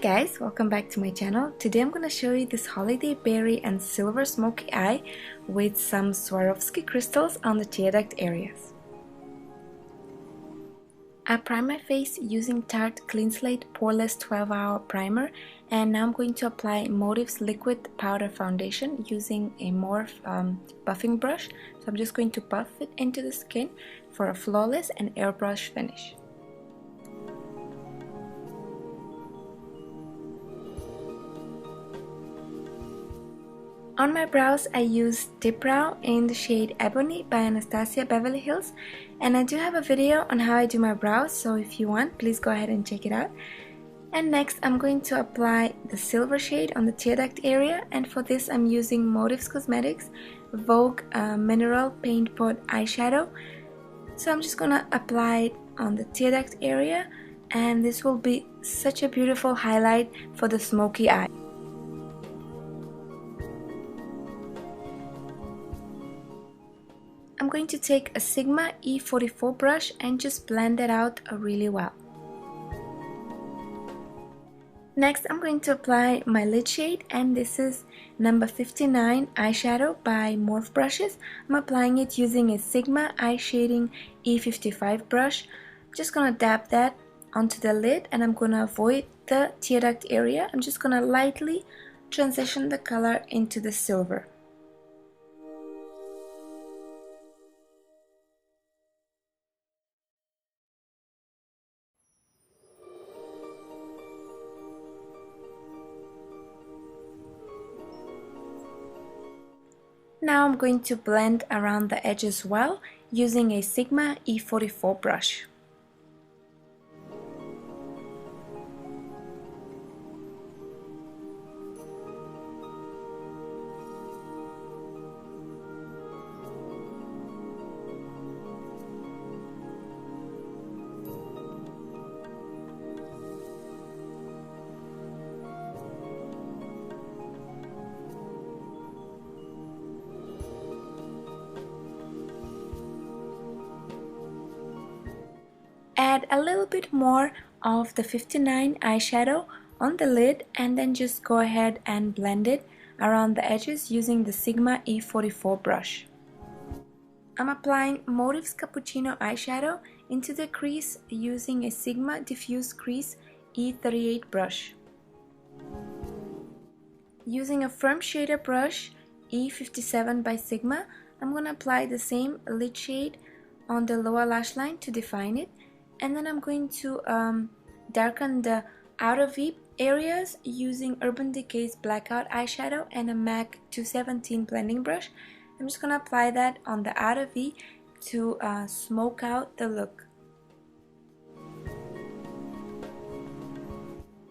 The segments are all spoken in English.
guys, welcome back to my channel. Today I'm going to show you this holiday berry and silver smoky eye with some Swarovski crystals on the tear duct areas. I prime my face using Tarte Clean Slate Poreless 12-hour primer, and now I'm going to apply Motive's liquid powder foundation using a Morphe buffing brush. So I'm just going to buff it into the skin for a flawless and airbrush finish. On my brows, I use Dip Brow in the shade Ebony by Anastasia Beverly Hills, and I do have a video on how I do my brows, so if you want, please go ahead and check it out. And next, I'm going to apply the silver shade on the tear duct area, and for this I'm using Motives Cosmetics Vogue Mineral Paint Pot Eyeshadow. So I'm just gonna apply it on the tear duct area, and this will be such a beautiful highlight for the smoky eye. I'm going to take a Sigma E44 brush and just blend it out really well. Next, I'm going to apply my lid shade, and this is number 59 eyeshadow by Morphe brushes. I'm applying it using a Sigma eye shading E55 brush. I'm just gonna dab that onto the lid, and I'm gonna avoid the tear duct area. I'm just gonna lightly transition the color into the silver. Now I'm going to blend around the edge as well using a Sigma E44 brush. Add a little bit more of the 59 eyeshadow on the lid, and then just go ahead and blend it around the edges using the Sigma E44 brush. I'm applying Motive's Cappuccino eyeshadow into the crease using a Sigma Diffuse Crease E38 brush. Using a firm shader brush E57 by Sigma, I'm going to apply the same lid shade on the lower lash line to define it. And then I'm going to darken the outer V areas using Urban Decay's Blackout eyeshadow and a MAC 217 blending brush. I'm just going to apply that on the outer V to smoke out the look.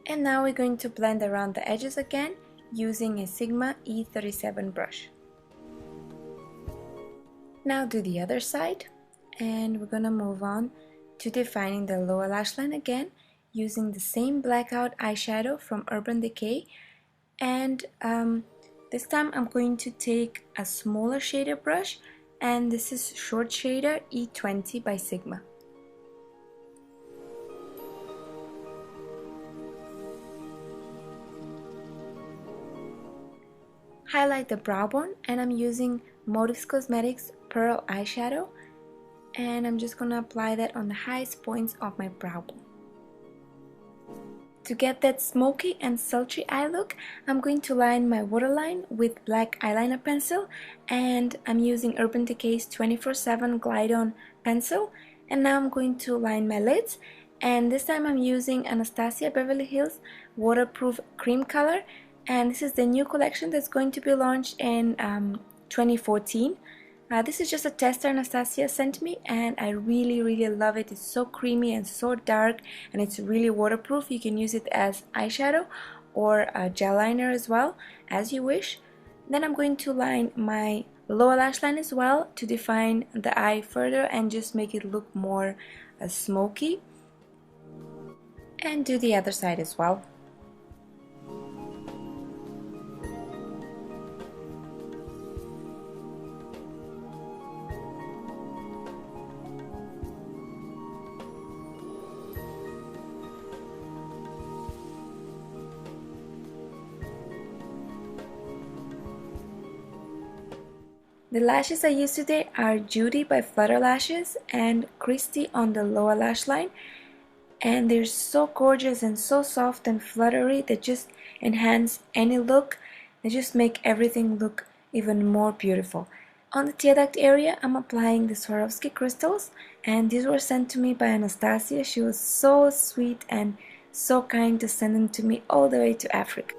And now we're going to blend around the edges again using a Sigma E37 brush. Now do the other side, and we're going to move on to defining the lower lash line again using the same Blackout eyeshadow from Urban Decay, and this time I'm going to take a smaller shader brush, and this is Short Shader E20 by Sigma. Highlight the brow bone, and I'm using Motives Cosmetics Pearl eyeshadow, and I'm just gonna apply that on the highest points of my brow bone. To get that smoky and sultry eye look, I'm going to line my waterline with black eyeliner pencil, and I'm using Urban Decay's 24/7 Glide On pencil. And now I'm going to line my lids, and this time I'm using Anastasia Beverly Hills Waterproof Cream Color, and this is the new collection that's going to be launched in 2014. This is just a tester Anastasia sent me, and I really love it. It's so creamy and so dark, and it's really waterproof. You can use it as eyeshadow or a gel liner as well, as you wish. Then I'm going to line my lower lash line as well to define the eye further and just make it look more smoky. And do the other side as well. The lashes I used today are Judy by Flutter Lashes and Christy on the lower lash line, and they're so gorgeous and so soft and fluttery. They just enhance any look. They just make everything look even more beautiful. On the tear duct area, I'm applying the Swarovski crystals, and these were sent to me by Anastasia. She was so sweet and so kind to send them to me all the way to Africa.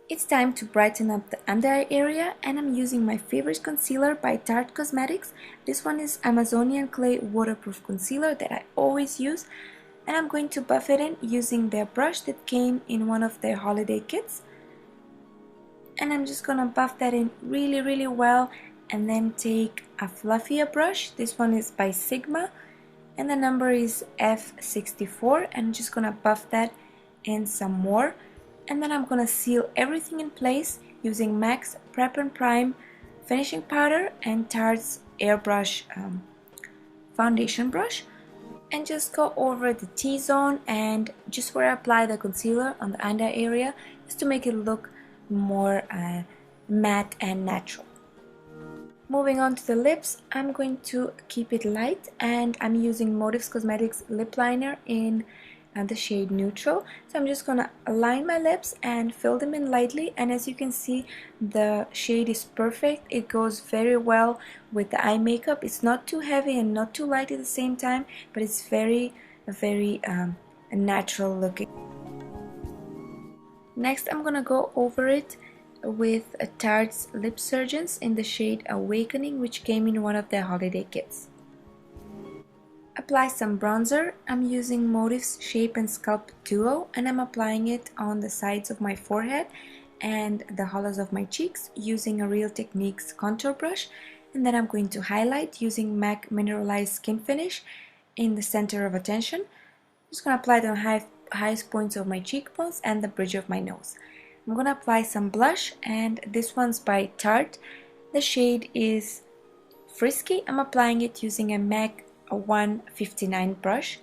It's time to brighten up the under eye area, and I'm using my favorite concealer by Tarte Cosmetics. This one is Amazonian Clay Waterproof Concealer that I always use, and I'm going to buff it in using their brush that came in one of their holiday kits. And I'm just gonna buff that in really well, and then take a fluffier brush. This one is by Sigma, and the number is F64, and I'm just gonna buff that in some more. And then I'm gonna seal everything in place using MAC's Prep and Prime finishing powder and Tarte's airbrush foundation brush, and just go over the T-zone and just where I apply the concealer on the under area, just to make it look more matte and natural. Moving on to the lips, I'm going to keep it light, and I'm using Motives Cosmetics lip liner in the shade Neutral. So I'm just gonna align my lips and fill them in lightly, and as you can see, the shade is perfect. It goes very well with the eye makeup. It's not too heavy and not too light at the same time, but it's very natural looking. Next, I'm gonna go over it with Tarte's Lip Surgeons in the shade Awakening, which came in one of their holiday kits. Apply some bronzer. I'm using Motives Shape and Sculpt Duo, and I'm applying it on the sides of my forehead and the hollows of my cheeks using a Real Techniques contour brush. And then I'm going to highlight using MAC Mineralize Skin Finish in the center of attention. I'm just going to apply it on the highest points of my cheekbones and the bridge of my nose. I'm going to apply some blush, and this one's by Tarte. The shade is Frisky. I'm applying it using a MAC 159 brush,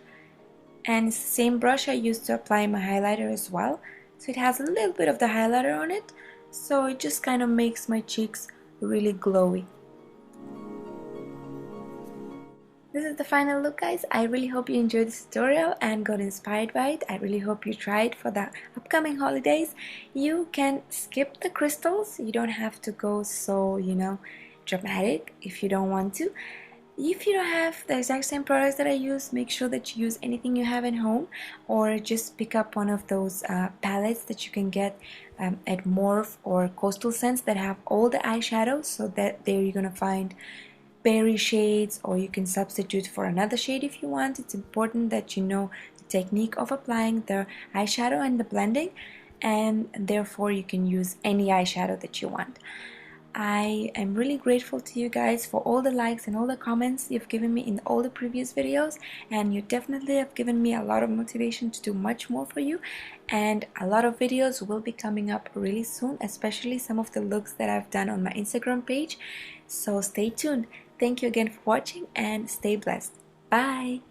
and it's the same brush I used to apply my highlighter as well. So it has a little bit of the highlighter on it, so it just kind of makes my cheeks really glowy. This is the final look, guys. I really hope you enjoyed this tutorial and got inspired by it. I really hope you try it for the upcoming holidays. You can skip the crystals. You don't have to go so, dramatic if you don't want to. If you don't have the exact same products that I use, make sure that you use anything you have at home, or just pick up one of those palettes that you can get at Morphe or Coastal Scents that have all the eyeshadows, so that there you're gonna find berry shades, or you can substitute for another shade if you want. It's important that you know the technique of applying the eyeshadow and the blending, and therefore you can use any eyeshadow that you want. I am really grateful to you guys for all the likes and all the comments you've given me in all the previous videos, and you definitely have given me a lot of motivation to do much more for you, and a lot of videos will be coming up really soon, especially some of the looks that I've done on my Instagram page, so stay tuned. Thank you again for watching, and stay blessed. Bye!